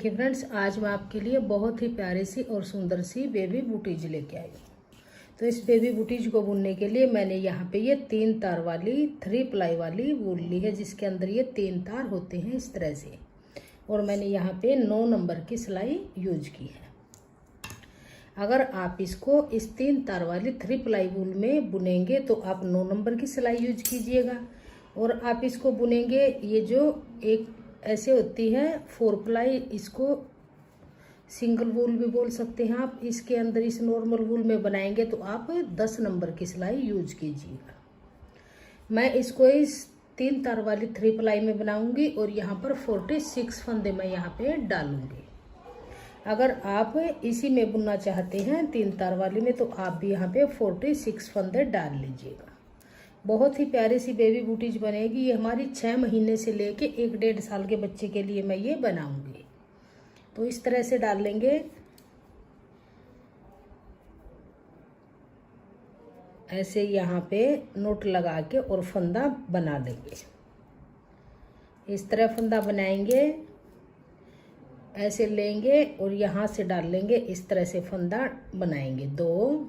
देखिए फ्रेंड्स, आज मैं आपके लिए बहुत ही प्यारी सी और सुंदर सी बेबी बूटीज लेके आई हूँ। तो इस बेबी बूटीज को बुनने के लिए मैंने यहाँ पे ये 3 तार वाली 3 प्लाई वाली वूल ली है, जिसके अंदर ये 3 तार होते हैं इस तरह से। और मैंने यहाँ पे 9 नंबर की सिलाई यूज की है। अगर आप इसको इस 3 तार वाली 3 प्लाई वूल में बुनेंगे तो आप 9 नंबर की सिलाई यूज कीजिएगा। और आप इसको बुनेंगे, ये जो एक ऐसे होती है 4 प्लाई, इसको सिंगल वूल भी बोल सकते हैं आप। इसके अंदर इस नॉर्मल वूल में बनाएंगे तो आप 10 नंबर की सिलाई यूज कीजिएगा। मैं इसको इस 3 तार वाली 3 प्लाई में बनाऊंगी और यहाँ पर 46 फंदे मैं यहाँ पे डालूंगी। अगर आप इसी में बुनना चाहते हैं 3 तार वाली में, तो आप भी यहाँ पे 46 फंदे डाल लीजिएगा। बहुत ही प्यारी सी बेबी बूटीज बनेगी। ये हमारी 6 महीने से लेके 1-1.5 साल के बच्चे के लिए मैं ये बनाऊंगी। तो इस तरह से डाल लेंगे, ऐसे यहाँ पे नोट लगा के और फंदा बना लेंगे। इस तरह फंदा बनाएंगे, ऐसे लेंगे और यहाँ से डाल लेंगे। इस तरह से फंदा बनाएंगे। 2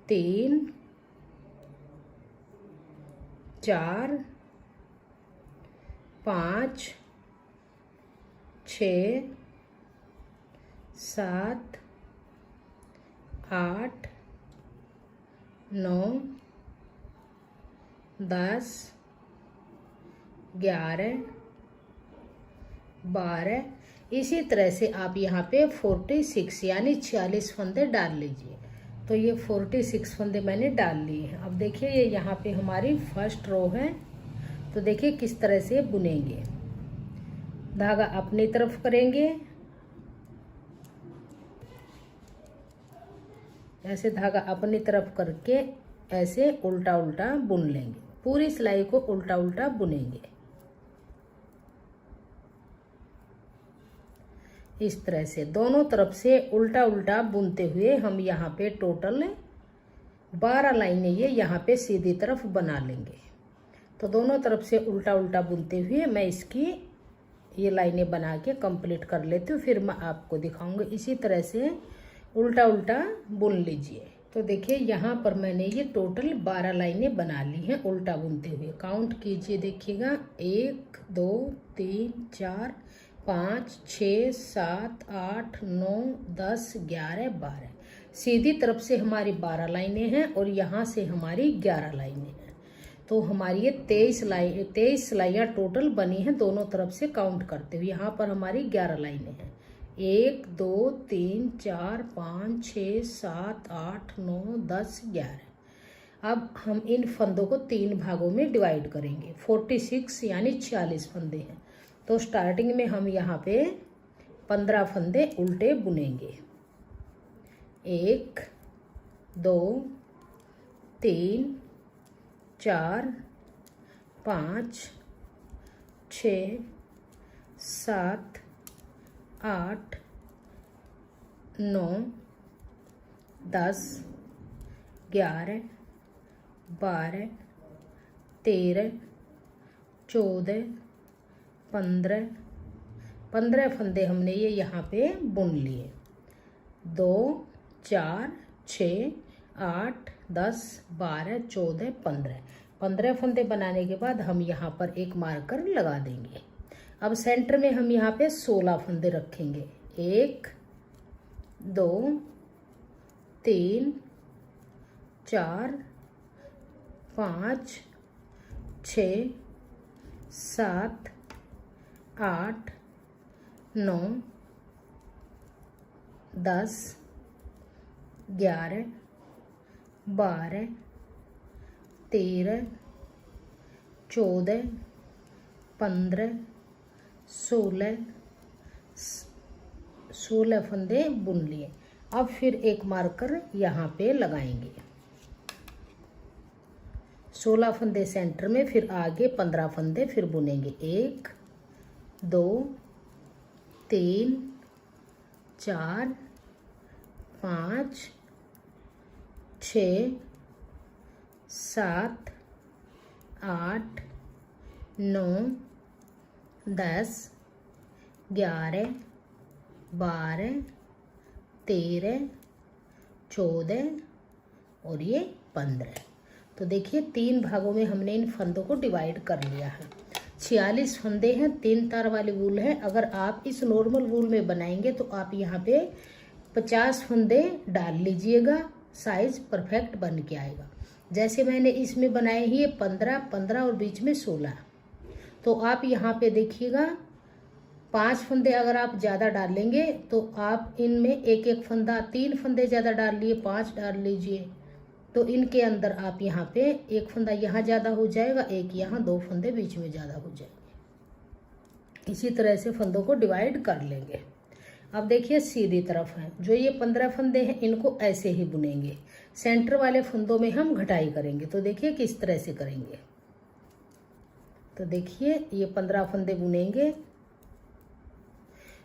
3 4 5 6 7 8 9 10 11 12। इसी तरह से आप यहाँ पे 46 यानी 46 फंदे डाल लीजिए। तो ये 46 फंदे मैंने डाल लिए हैं। अब देखिए, ये यहाँ पे हमारी फर्स्ट रो है। तो देखिए किस तरह से बुनेंगे। धागा अपनी तरफ करेंगे, ऐसे धागा अपनी तरफ करके ऐसे उल्टा उल्टा बुन लेंगे। पूरी सिलाई को उल्टा उल्टा बुनेंगे इस तरह से। दोनों तरफ से उल्टा उल्टा बुनते हुए हम यहाँ पे टोटल 12 लाइनें ये यहाँ पे सीधी तरफ बना लेंगे। तो दोनों तरफ से उल्टा उल्टा बुनते हुए मैं इसकी ये लाइनें बना के कंप्लीट कर लेती हूँ, फिर मैं आपको दिखाऊंगी। इसी तरह से उल्टा उल्टा बुन लीजिए। तो देखिए यहाँ पर मैंने ये टोटल 12 लाइनें बना ली हैं उल्टा बुनते हुए। काउंट कीजिए, देखिएगा 1 2 3 4 5 6 7 8 9 10 11 12। सीधी तरफ से हमारी 12 लाइनें हैं और यहाँ से हमारी 11 लाइनें हैं। तो हमारी ये 23 सिलाइयाँ टोटल बनी हैं दोनों तरफ से काउंट करते हुए। यहाँ पर हमारी 11 लाइनें हैं। 1 2 3 4 5 6 7 8 9 10 11। अब हम इन फंदों को 3 भागों में डिवाइड करेंगे। 46 यानी 46 फंदे हैं। तो स्टार्टिंग में हम यहाँ पे 15 फंदे उल्टे बुनेंगे। 1 2 3 4 5 6 7 8 9 10 11 12 13 14 15 फंदे हमने ये यहाँ पे बुन लिए। 2 4 6 8 10 12 14 15 फंदे बनाने के बाद हम यहाँ पर एक मार्कर लगा देंगे। अब सेंटर में हम यहाँ पे 16 फंदे रखेंगे। 1 2 3 4 5 6 7 8 9 10 11 12 13 14 15 16 फंदे बुन लिए। अब फिर एक मार्कर यहाँ पे लगाएंगे। 16 फंदे सेंटर में, फिर आगे 15 फंदे फिर बुनेंगे। 1 2 3 4 5 6 7 8 9 10 11, 12, 13, 14 और ये 15। तो देखिए 3 भागों में हमने इन फंदों को डिवाइड कर लिया है। 46 फंदे हैं, 3 तार वाली वूल है। अगर आप इस नॉर्मल वूल में बनाएंगे तो आप यहाँ पे 50 फंदे डाल लीजिएगा, साइज परफेक्ट बन के आएगा। जैसे मैंने इसमें बनाए ही 15, 15 और बीच में 16। तो आप यहाँ पे देखिएगा 5 फंदे अगर आप ज़्यादा डालेंगे तो आप इनमें एक एक फंदा, 3 फंदे ज़्यादा डाल लिए 5 डाल लीजिए, तो इनके अंदर आप यहाँ पे एक फंदा यहाँ ज़्यादा हो जाएगा, एक यहाँ, 2 फंदे बीच में ज़्यादा हो जाएंगे। इसी तरह से फंदों को डिवाइड कर लेंगे। अब देखिए सीधी तरफ है, जो ये 15 फंदे हैं इनको ऐसे ही बुनेंगे। सेंटर वाले फंदों में हम घटाई करेंगे। तो देखिए किस तरह से करेंगे। तो देखिए ये 15 फंदे बुनेंगे,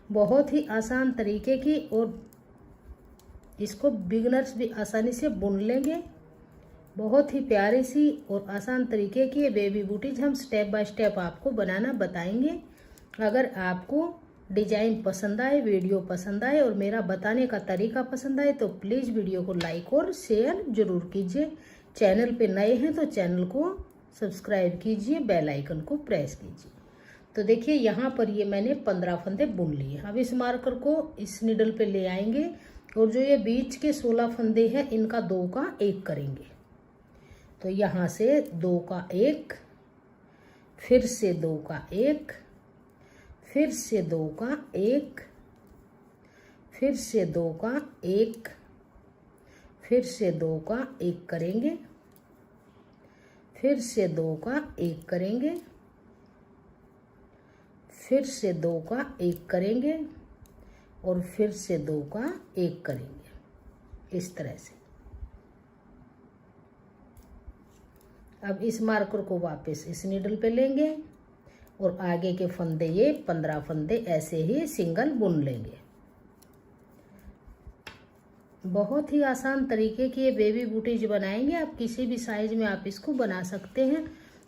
बहुत ही आसान तरीके की, और इसको बिगनर्स भी आसानी से बुन लेंगे। बहुत ही प्यारी सी और आसान तरीके की बेबी बूटीज हम स्टेप बाय स्टेप आपको बनाना बताएंगे। अगर आपको डिजाइन पसंद आए, वीडियो पसंद आए और मेरा बताने का तरीका पसंद आए तो प्लीज़ वीडियो को लाइक और शेयर जरूर कीजिए। चैनल पे नए हैं तो चैनल को सब्सक्राइब कीजिए, बेल आइकन को प्रेस कीजिए। तो देखिए यहाँ पर ये मैंने 15 फंदे बुन लिए। अब इस मार्कर को इस निडल पे ले आएंगे और जो ये बीच के 16 फंदे हैं इनका 2 का 1 करेंगे। तो यहाँ से 2 का 1, फिर से 2 का 1, फिर से 2 का 1, फिर से 2 का 1, फिर से 2 का 1 करेंगे, फिर से 2 का 1 करेंगे, फिर से 2 का 1 करेंगे और फिर से 2 का 1 करेंगे, इस तरह से। अब इस मार्कर को वापस इस नीडल पे लेंगे और आगे के फंदे, ये 15 फंदे ऐसे ही सिंगल बुन लेंगे। बहुत ही आसान तरीके की ये बेबी बूटीज बनाएंगे। आप किसी भी साइज में आप इसको बना सकते हैं।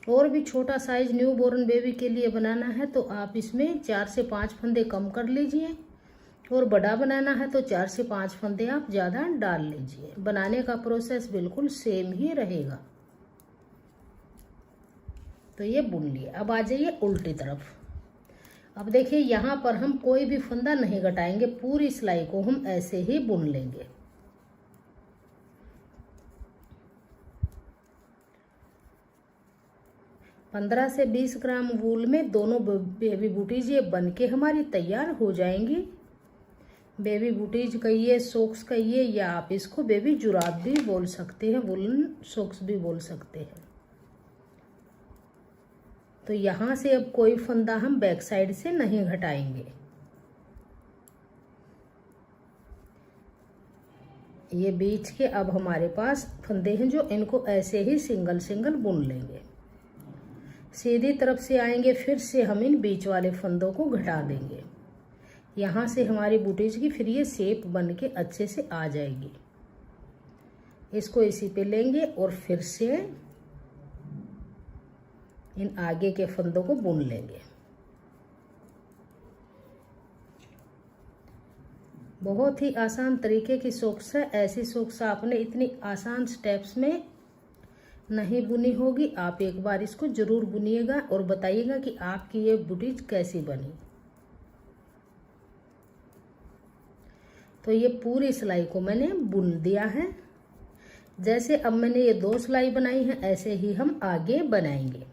और भी छोटा साइज न्यू बोर्न बेबी के लिए बनाना है तो आप इसमें 4 से 5 फंदे कम कर लीजिए, और बड़ा बनाना है तो 4 से 5 फंदे आप ज़्यादा डाल लीजिए। बनाने का प्रोसेस बिल्कुल सेम ही रहेगा। तो ये बुन लिए। अब आ जाइए उल्टी तरफ। अब देखिए यहाँ पर हम कोई भी फंदा नहीं घटाएंगे, पूरी सिलाई को हम ऐसे ही बुन लेंगे। पंद्रह से 20 ग्राम वूल में दोनों बेबी बूटीज ये बन के हमारी तैयार हो जाएंगी। बेबी बूटीज कहिए, सॉक्स कहिए, या आप इसको बेबी जुराब भी बोल सकते हैं, वुलन सॉक्स भी बोल सकते हैं। तो यहाँ से अब कोई फंदा हम बैक साइड से नहीं घटाएंगे। ये बीच के अब हमारे पास फंदे हैं जो इनको ऐसे ही सिंगल सिंगल बुन लेंगे। सीधी तरफ से आएंगे, फिर से हम इन बीच वाले फंदों को घटा देंगे। यहाँ से हमारी बूटीज की फिर ये शेप बन के अच्छे से आ जाएगी। इसको इसी पे लेंगे और फिर से इन आगे के फंदों को बुन लेंगे। बहुत ही आसान तरीके की सॉक्स है। ऐसी सॉक्स आपने इतनी आसान स्टेप्स में नहीं बुनी होगी। आप एक बार इसको जरूर बुनिएगा और बताइएगा कि आपकी ये बूटीज कैसी बनी। तो ये पूरी सिलाई को मैंने बुन दिया है। जैसे अब मैंने ये 2 सिलाई बनाई है, ऐसे ही हम आगे बनाएंगे।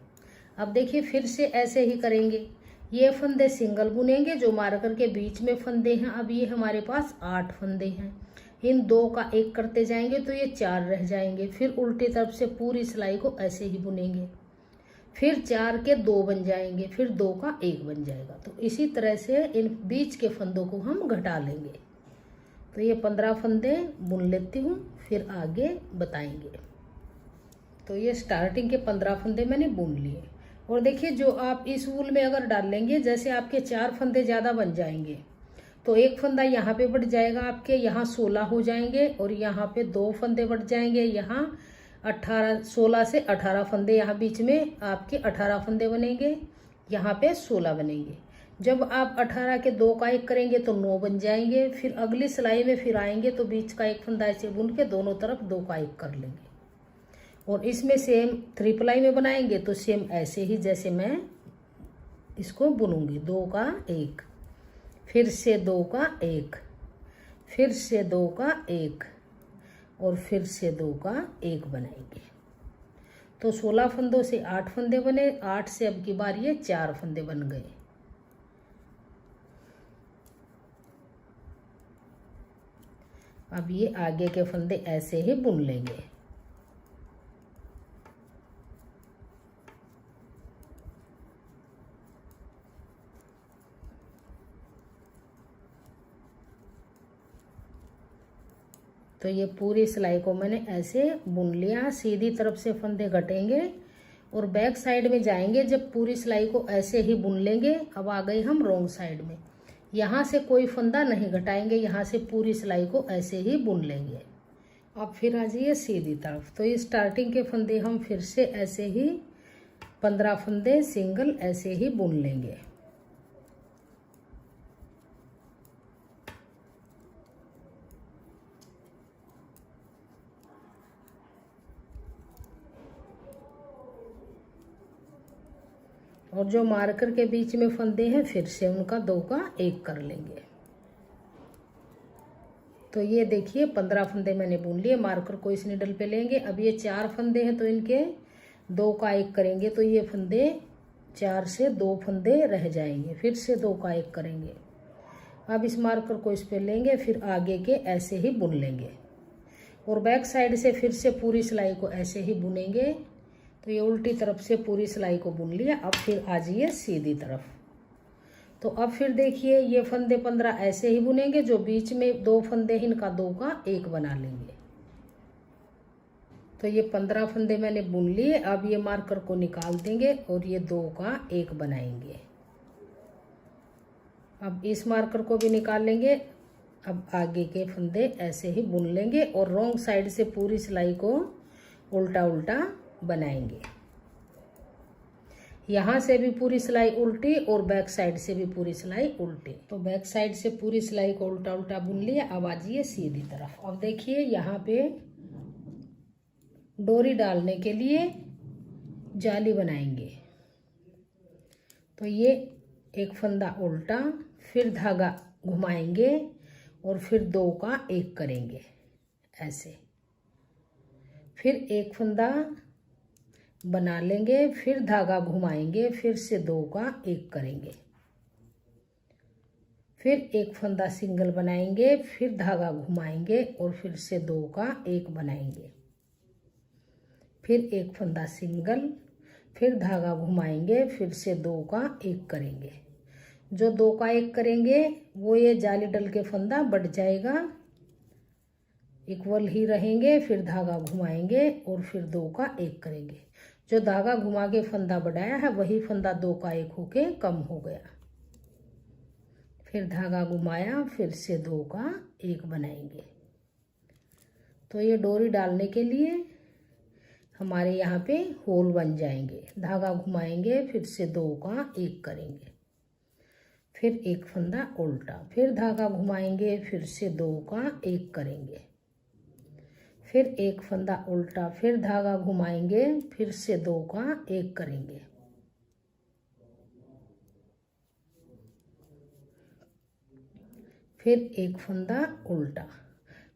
अब देखिए फिर से ऐसे ही करेंगे। ये फंदे सिंगल बुनेंगे, जो मार्कर के बीच में फंदे हैं। अब ये हमारे पास 8 फंदे हैं। इन 2 का 1 करते जाएंगे तो ये 4 रह जाएंगे। फिर उल्टी तरफ से पूरी सिलाई को ऐसे ही बुनेंगे। फिर 4 के 2 बन जाएंगे, फिर 2 का 1 बन जाएगा। तो इसी तरह से इन बीच के फंदों को हम घटा लेंगे। तो ये 15 फंदे बुन लेती हूँ, फिर आगे बताएंगे। तो ये स्टार्टिंग के 15 फंदे मैंने बुन लिए। और देखिए जो आप इस वूल में अगर डाल लेंगे, जैसे आपके 4 फंदे ज़्यादा बन जाएंगे तो 1 फंदा यहाँ पे बढ़ जाएगा, आपके यहाँ 16 हो जाएंगे, और यहाँ पे 2 फंदे बढ़ जाएंगे। यहाँ 16 से 18 फंदे, यहाँ बीच में आपके 18 फंदे बनेंगे, यहाँ पे 16 बनेंगे। जब आप 18 के 2 का 1 करेंगे तो 9 बन जाएंगे। फिर अगली सिलाई में फिर आएंगे तो बीच का एक फंदा ऐसे बुन के दोनों तरफ 2 का 1 कर लेंगे। और इसमें सेम 3 प्लाई में बनाएंगे तो सेम ऐसे ही जैसे मैं इसको बुनूंगी, 2 का 1, फिर से 2 का 1, फिर से 2 का 1 और फिर से 2 का 1 बनाएंगे। तो 16 फंदों से 8 फंदे बने, 8 से अब की बार ये 4 फंदे बन गए। अब ये आगे के फंदे ऐसे ही बुन लेंगे। तो ये पूरी सिलाई को मैंने ऐसे बुन लिया। सीधी तरफ से फंदे घटेंगे और बैक साइड में जाएंगे। जब पूरी सिलाई को ऐसे ही बुन लेंगे, अब आ गए हम रॉन्ग साइड में। यहाँ से कोई फंदा नहीं घटाएंगे, यहाँ से पूरी सिलाई को ऐसे ही बुन लेंगे। अब फिर आ जाइए सीधी तरफ। तो ये स्टार्टिंग के फंदे हम फिर से ऐसे ही 15 फंदे सिंगल ऐसे ही बुन लेंगे। और जो मार्कर के बीच में फंदे हैं फिर से उनका 2 का 1 कर लेंगे। तो ये देखिए 15 फंदे मैंने बुन लिए। मार्कर को इस निडल पे लेंगे। अब ये 4 फंदे हैं तो इनके 2 का 1 करेंगे तो ये फंदे 4 से 2 फंदे रह जाएंगे। फिर से 2 का 1 करेंगे। अब इस मार्कर को इस पे लेंगे, फिर आगे के ऐसे ही बुन लेंगे और बैक साइड से फिर से पूरी सिलाई को ऐसे ही बुनेंगे। तो ये उल्टी तरफ से पूरी सिलाई को बुन लिया। अब फिर आ जाइए सीधी तरफ। तो अब फिर देखिए ये फंदे 15 ऐसे ही बुनेंगे। जो बीच में 2 फंदे इनका 2 का 1 बना लेंगे। तो ये 15 फंदे मैंने बुन लिए। अब ये मार्कर को निकाल देंगे और ये 2 का 1 बनाएंगे। अब इस मार्कर को भी निकाल लेंगे। अब आगे के फंदे ऐसे ही बुन लेंगे और रॉन्ग साइड से पूरी सिलाई को उल्टा उल्टा बनाएंगे। यहाँ से भी पूरी सिलाई उल्टी और बैक साइड से भी पूरी सिलाई उल्टी। तो बैक साइड से पूरी सिलाई को उल्टा उल्टा बुन लिया। अब आ जाइए सीधी तरफ। अब देखिए यहाँ पे डोरी डालने के लिए जाली बनाएंगे। तो ये एक फंदा उल्टा, फिर धागा घुमाएंगे और फिर 2 का 1 करेंगे ऐसे। फिर एक फंदा बना लेंगे, फिर धागा घुमाएंगे, फिर से 2 का 1 करेंगे। फिर एक फंदा सिंगल बनाएंगे, फिर धागा घुमाएंगे और फिर से 2 का 1 बनाएंगे। फिर एक फंदा सिंगल, फिर धागा घुमाएंगे, फिर से 2 का 1 करेंगे। जो 2 का 1 करेंगे वो ये जाली डल के फंदा बढ़ जाएगा, इक्वल ही रहेंगे। फिर धागा घुमाएंगे और फिर 2 का 1 करेंगे। जो धागा घुमा के फंदा बढ़ाया है वही फंदा 2 का 1 होके कम हो गया। फिर धागा घुमाया, फिर से 2 का 1 बनाएंगे। तो ये डोरी डालने के लिए हमारे यहाँ पे होल बन जाएंगे। धागा घुमाएंगे, फिर से 2 का 1 करेंगे। फिर एक फंदा उल्टा, फिर धागा घुमाएंगे, फिर से 2 का 1 करेंगे। फिर एक फंदा उल्टा, फिर धागा घुमाएंगे, फिर से 2 का 1 करेंगे। फिर एक फंदा उल्टा,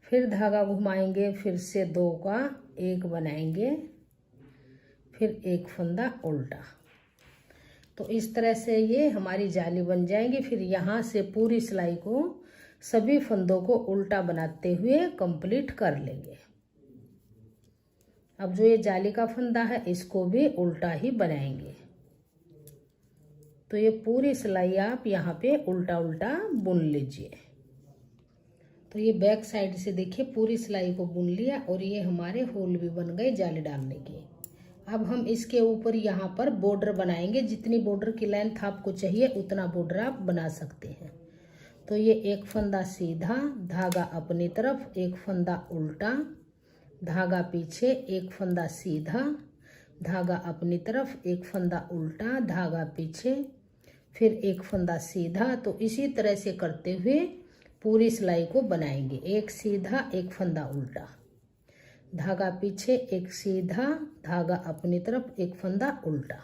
फिर धागा घुमाएंगे, फिर से 2 का 1 बनाएंगे। फिर एक फंदा उल्टा। तो इस तरह से ये हमारी जाली बन जाएंगी। फिर यहाँ से पूरी सिलाई को सभी फंदों को उल्टा बनाते हुए कंप्लीट कर लेंगे। अब जो ये जाली का फंदा है इसको भी उल्टा ही बनाएंगे। तो ये पूरी सिलाई आप यहाँ पे उल्टा उल्टा बुन लीजिए। तो ये बैक साइड से देखिए पूरी सिलाई को बुन लिया और ये हमारे होल भी बन गए जाली डालने के। अब हम इसके ऊपर यहाँ पर बॉर्डर बनाएंगे। जितनी बॉर्डर की लेंथ आपको चाहिए उतना बॉर्डर आप बना सकते हैं। तो ये एक फंदा सीधा, धागा अपनी तरफ, एक फंदा उल्टा, धागा पीछे, एक फंदा सीधा, धागा अपनी तरफ, एक फंदा उल्टा, धागा पीछे, फिर एक फंदा सीधा। तो इसी तरह से करते हुए पूरी सिलाई को बनाएंगे। एक सीधा, एक फंदा उल्टा, धागा पीछे, एक सीधा, धागा अपनी तरफ, एक फंदा उल्टा।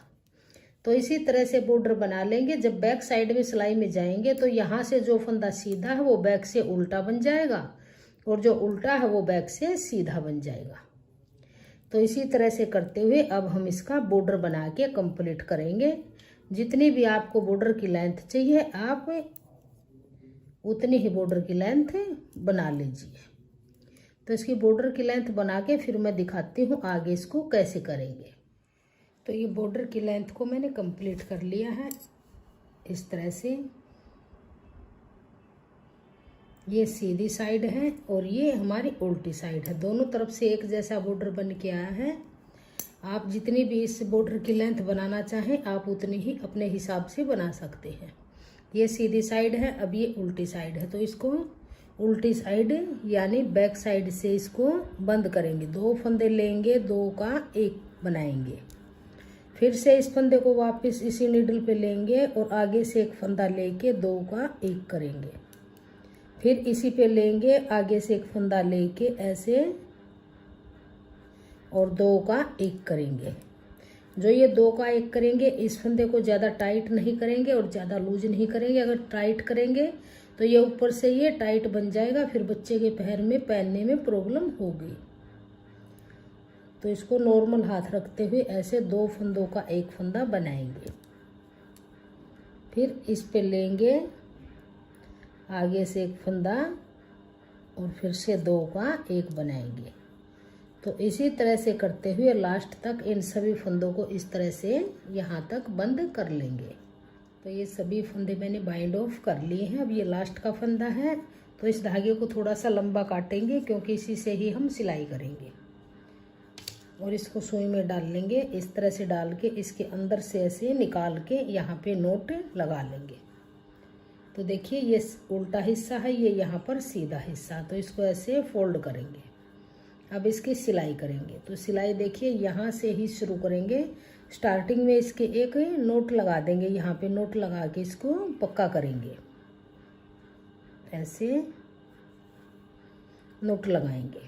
तो इसी तरह से बॉर्डर बना लेंगे। जब बैक साइड में सिलाई में जाएंगे तो यहाँ से जो फंदा सीधा है वो बैक से उल्टा बन जाएगा और जो उल्टा है वो बैक से सीधा बन जाएगा। तो इसी तरह से करते हुए अब हम इसका बॉर्डर बना के कंप्लीट करेंगे। जितनी भी आपको बॉर्डर की लेंथ चाहिए आप उतनी ही बॉर्डर की लेंथ बना लीजिए। तो इसकी बॉर्डर की लेंथ बना के फिर मैं दिखाती हूँ आगे इसको कैसे करेंगे। तो ये बॉर्डर की लेंथ को मैंने कंप्लीट कर लिया है। इस तरह से ये सीधी साइड है और ये हमारी उल्टी साइड है। दोनों तरफ से एक जैसा बॉर्डर बन के आया है। आप जितनी भी इस बॉर्डर की लेंथ बनाना चाहें आप उतनी ही अपने हिसाब से बना सकते हैं। ये सीधी साइड है, अब ये उल्टी साइड है। तो इसको उल्टी साइड यानी बैक साइड से इसको बंद करेंगे। 2 फंदे लेंगे, 2 का 1 बनाएंगे। फिर से इस फंदे को वापस इसी नीडल पे लेंगे और आगे से एक फंदा लेके 2 का 1 करेंगे। फिर इसी पे लेंगे, आगे से एक फंदा लेके ऐसे और 2 का 1 करेंगे। जो ये 2 का 1 करेंगे इस फंदे को ज़्यादा टाइट नहीं करेंगे और ज़्यादा लूज नहीं करेंगे। अगर टाइट करेंगे तो ये ऊपर से ये टाइट बन जाएगा, फिर बच्चे के पैर में पहनने में प्रॉब्लम होगी। तो इसको नॉर्मल हाथ रखते हुए ऐसे 2 फंदों का 1 फंदा बनाएंगे। फिर इस पे लेंगे, आगे से एक फंदा और फिर से 2 का 1 बनाएंगे। तो इसी तरह से करते हुए लास्ट तक इन सभी फंदों को इस तरह से यहाँ तक बंद कर लेंगे। तो ये सभी फंदे मैंने बाइंड ऑफ कर लिए हैं। अब ये लास्ट का फंदा है तो इस धागे को थोड़ा सा लंबा काटेंगे क्योंकि इसी से ही हम सिलाई करेंगे। और इसको सुई में डाल लेंगे। इस तरह से डाल के इसके अंदर से ऐसे निकाल के यहाँ पे नोट लगा लेंगे। तो देखिए ये उल्टा हिस्सा है, ये यहाँ पर सीधा हिस्सा। तो इसको ऐसे फोल्ड करेंगे। अब इसकी सिलाई करेंगे। तो सिलाई देखिए यहाँ से ही शुरू करेंगे। स्टार्टिंग में इसके एक नोट लगा देंगे, यहाँ पे नोट लगा के इसको पक्का करेंगे। ऐसे नोट लगाएंगे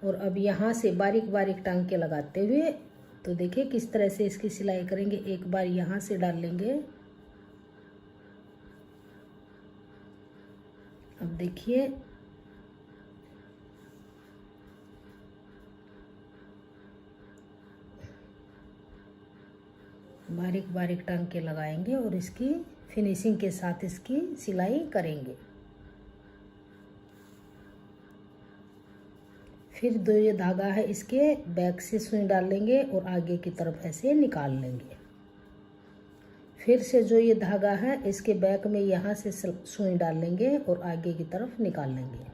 और अब यहाँ से बारीक बारीक टांके लगाते हुए तो देखिए किस तरह से इसकी सिलाई करेंगे। एक बार यहाँ से डाल लेंगे। अब देखिए बारीक बारीक टांके लगाएंगे और इसकी फिनिशिंग के साथ इसकी सिलाई करेंगे। फिर जो ये धागा है इसके बैक से सुई डाल लेंगे और आगे की तरफ ऐसे निकाल लेंगे। फिर से जो ये धागा है इसके बैक में यहाँ से सुई डाल लेंगे और आगे की तरफ निकाल लेंगे।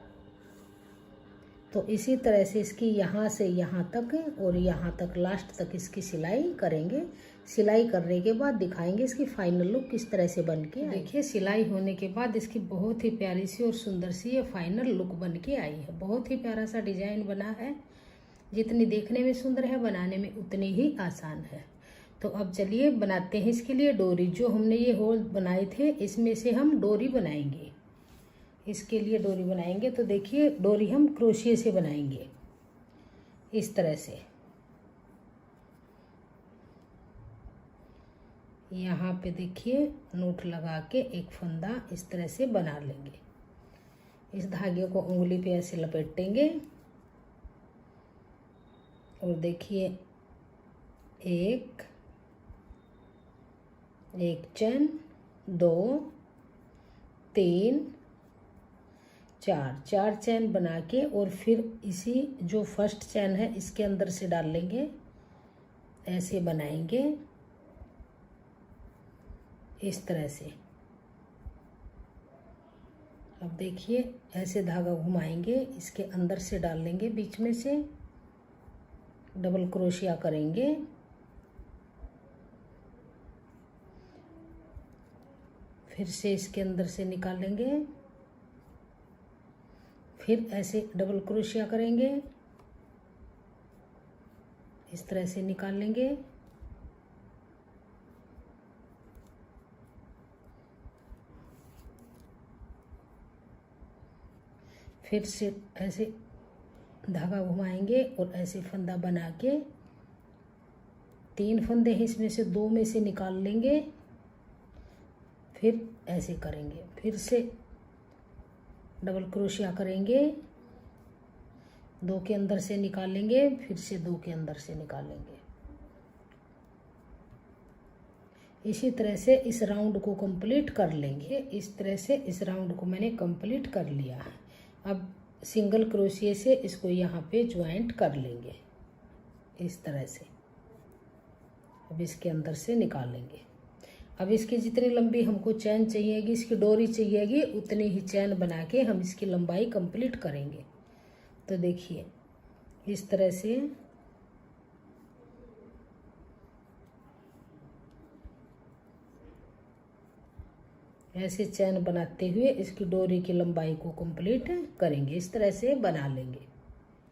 तो इसी तरह से इसकी यहाँ से यहाँ तक और यहाँ तक लास्ट तक इसकी सिलाई करेंगे। सिलाई करने के बाद दिखाएंगे इसकी फाइनल लुक किस तरह से बन के। देखिए सिलाई होने के बाद इसकी बहुत ही प्यारी सी और सुंदर सी ये फाइनल लुक बन के आई है। बहुत ही प्यारा सा डिजाइन बना है। जितनी देखने में सुंदर है बनाने में उतनी ही आसान है। तो अब चलिए बनाते हैं इसके लिए डोरी। जो हमने ये होल बनाए थे इसमें से हम डोरी बनाएंगे। इसके लिए डोरी बनाएंगे। तो देखिए डोरी हम क्रोशिया से बनाएंगे इस तरह से। यहाँ पे देखिए नोट लगा के एक फंदा इस तरह से बना लेंगे। इस धागे को उंगली पे ऐसे लपेटेंगे और देखिए एक चैन, 2, 3, 4 चैन बना के और फिर इसी जो फर्स्ट चैन है इसके अंदर से डाल लेंगे। ऐसे बनाएंगे इस तरह से। अब देखिए ऐसे धागा घुमाएंगे, इसके अंदर से डाल लेंगे, बीच में से डबल क्रोशिया करेंगे। फिर से इसके अंदर से निकालेंगे, फिर ऐसे डबल क्रोशिया करेंगे, इस तरह से निकाल लेंगे। फिर से ऐसे धागा घुमाएंगे और ऐसे फंदा बना के 3 फंदे हैं, इसमें से 2 में से निकाल लेंगे, फिर ऐसे करेंगे, फिर से डबल क्रोशिया करेंगे, 2 के अंदर से निकालेंगे, फिर से 2 के अंदर से निकालेंगे। इसी तरह से इस राउंड को कंप्लीट कर लेंगे। इस तरह से इस राउंड को मैंने कंप्लीट कर लिया है। अब सिंगल क्रोशिया से इसको यहाँ पे ज्वाइंट कर लेंगे इस तरह से। अब इसके अंदर से निकालेंगे। अब इसकी जितनी लंबी हमको चैन चाहिएगी, इसकी डोरी चाहिएगी, उतनी ही चैन बना के हम इसकी लंबाई कंप्लीट करेंगे। तो देखिए इस तरह से ऐसे चैन बनाते हुए इसकी डोरी की लंबाई को कंप्लीट करेंगे। इस तरह से बना लेंगे।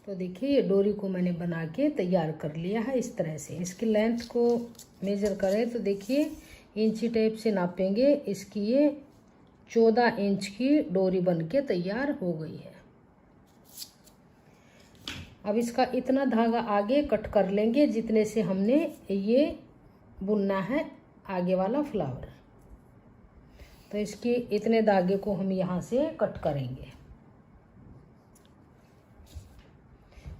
तो देखिए ये डोरी को मैंने बना के तैयार कर लिया है। इस तरह से इसकी लेंथ को मेजर करें तो देखिए इंची टेप से नापेंगे। इसकी ये 14 इंच की डोरी बन के तैयार हो गई है। अब इसका इतना धागा आगे कट कर लेंगे जितने से हमने ये बुनना है आगे वाला फ्लावर। तो इसकी इतने धागे को हम यहाँ से कट करेंगे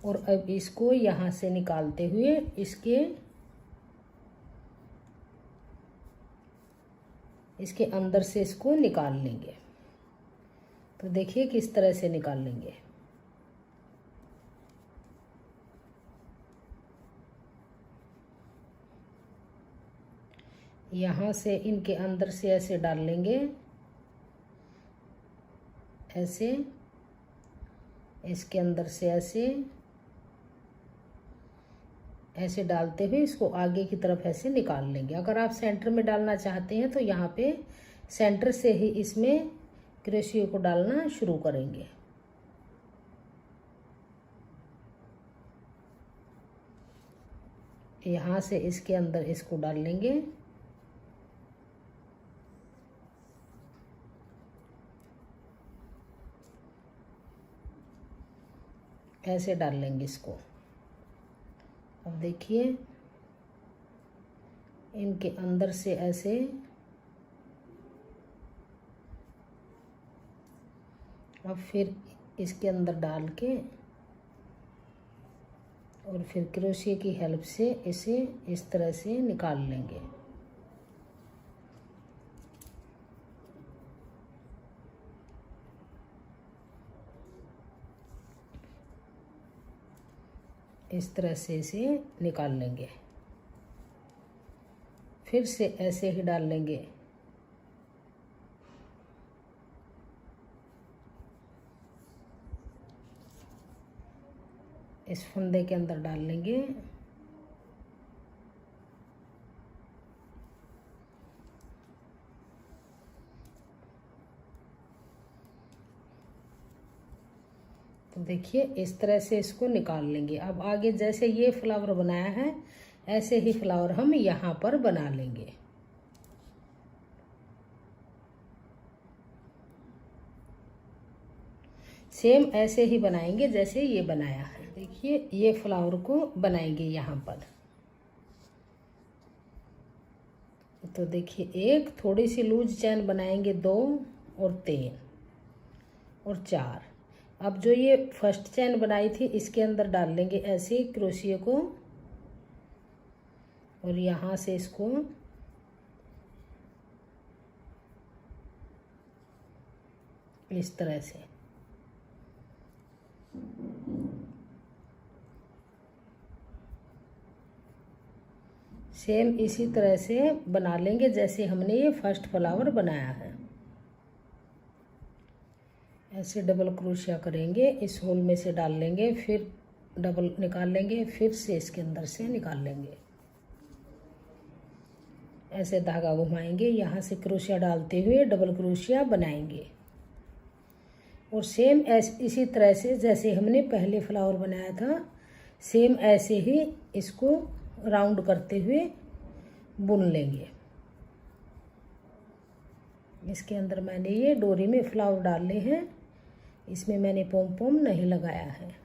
और अब इसको यहाँ से निकालते हुए इसके अंदर से इसको निकाल लेंगे। तो देखिए किस तरह से निकाल लेंगे। यहाँ से इनके अंदर से ऐसे डाल लेंगे, ऐसे इसके अंदर से ऐसे डालते हुए इसको आगे की तरफ ऐसे निकाल लेंगे। अगर आप सेंटर में डालना चाहते हैं तो यहाँ पे सेंटर से ही इसमें क्रोशिया को डालना शुरू करेंगे। यहाँ से इसके अंदर इसको डाल लेंगे, ऐसे डाल लेंगे इसको। अब देखिए इनके अंदर से ऐसे अब फिर इसके अंदर डाल के और फिर क्रोशिया की हेल्प से इसे इस तरह से निकाल लेंगे। इस तरह से इसे निकाल लेंगे। फिर से ऐसे ही डाल लेंगे। इस फंदे के अंदर डाल लेंगे। तो देखिए इस तरह से इसको निकाल लेंगे। अब आगे जैसे ये फ्लावर बनाया है ऐसे ही फ्लावर हम यहाँ पर बना लेंगे। सेम ऐसे ही बनाएंगे जैसे ये बनाया है। देखिए ये फ्लावर को बनाएंगे यहाँ पर। तो देखिए एक थोड़ी सी लूज चैन बनाएंगे, 2 और 3 और 4। अब जो ये फर्स्ट चैन बनाई थी इसके अंदर डाल लेंगे ऐसे क्रोशिया को और यहाँ से इसको इस तरह से सेम इसी तरह से बना लेंगे जैसे हमने ये फर्स्ट फ्लावर बनाया है। ऐसे डबल क्रोशिया करेंगे, इस होल में से डाल लेंगे, फिर डबल निकाल लेंगे, फिर से इसके अंदर से निकाल लेंगे। ऐसे धागा घुमाएंगे, यहाँ से क्रोशिया डालते हुए डबल क्रोशिया बनाएंगे और सेम इसी तरह से जैसे हमने पहले फ्लावर बनाया था सेम ऐसे ही इसको राउंड करते हुए बुन लेंगे। इसके अंदर मैंने ये डोरी में फ्लावर डाले हैं, इसमें मैंने पोम पोम नहीं लगाया है।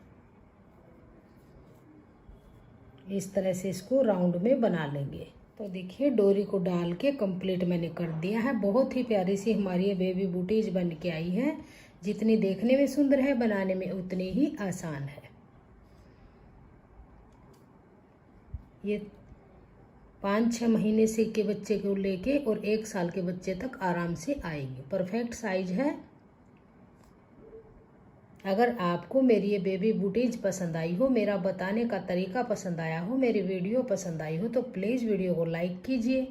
इस तरह से इसको राउंड में बना लेंगे। तो देखिए डोरी को डाल के कंप्लीट मैंने कर दिया है। बहुत ही प्यारी सी हमारी ये बेबी बूटीज बन के आई है। जितनी देखने में सुंदर है, बनाने में उतनी ही आसान है। ये 5-6 महीने से के बच्चे को लेके और 1 साल के बच्चे तक आराम से आएगी। परफेक्ट साइज है। अगर आपको मेरी ये बेबी बूटीज पसंद आई हो, मेरा बताने का तरीका पसंद आया हो, मेरी वीडियो पसंद आई हो, तो प्लीज़ वीडियो को लाइक कीजिए,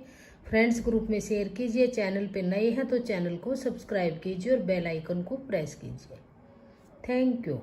फ्रेंड्स ग्रुप में शेयर कीजिए। चैनल पे नए हैं तो चैनल को सब्सक्राइब कीजिए और बेल आइकन को प्रेस कीजिए। Thank you.